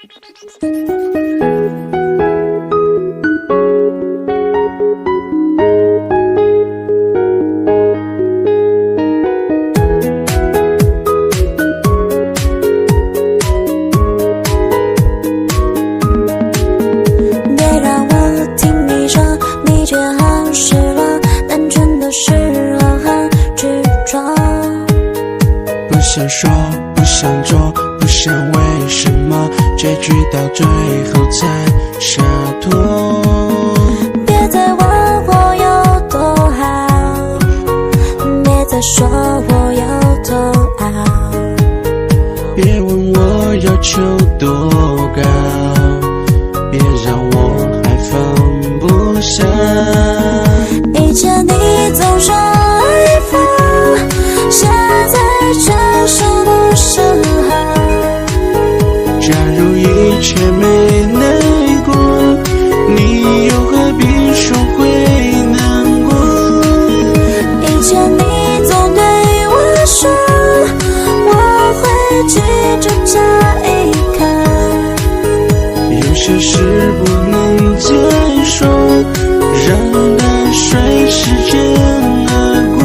别让我听你说，你却很失落，单纯的失落很执着。不想说，不想做，不想为什么，结局到最后才洒脱。别再问我有多好，别再说我有多傲，别问我要求多高，别让我还放不下。以前你总说爱我，现在却说不适合。假如一切没来过，你又何必说会难过？以前你总对我说，我会记住这一刻。有些事不能再说，让它随时间而过。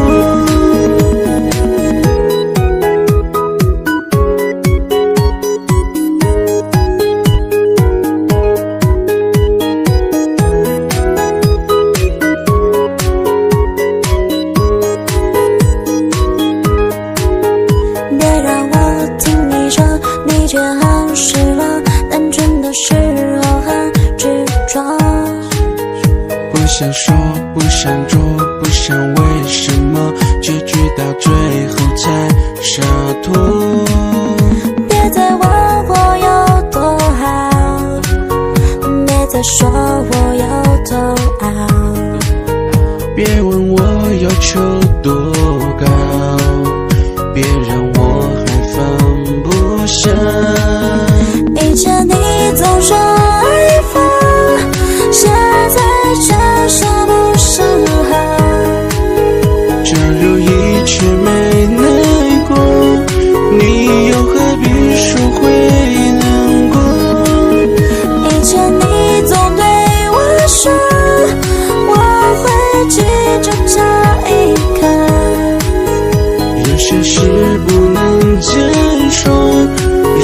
别让我听你说，你却很失落，单纯的失落很执着。不想说，不想做，不想为什么，结局到最后才洒脱。别再问我有多好，别再说我有多傲，别问我要求多高，别让我还放不下。以前你总说爱我，现在却说不适合。假如一切没来过，你又何必说会难过？以前你总对我说，我会记住这一刻。有些事不能再说，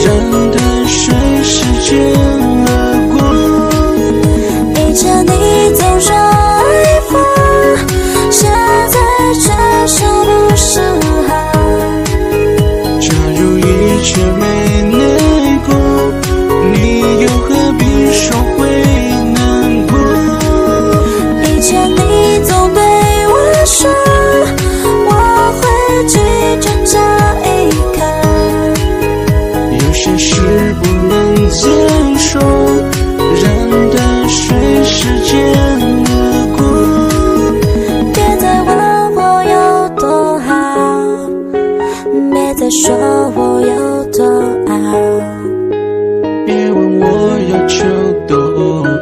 让它随时间而过。以前你总说爱我，现在却说不适合。假如一切没来过，你又何必说会难过？以前你总对我说，我会记住这一刻。有些事不能再说，让它随时间而过。别再问我有多好，别再说我有多傲，别问我要求多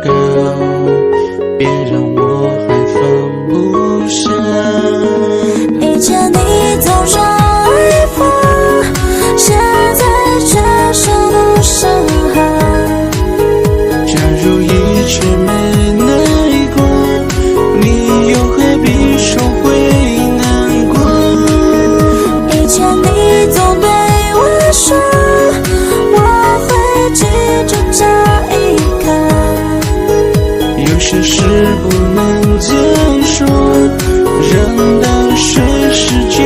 高，别让我还放不下。以前你总说爱我，现在却说不适合。假如一切没来过，你又何必说会难过？以前你总对我说，我会记住这一刻。有些事不能再说，让它随时间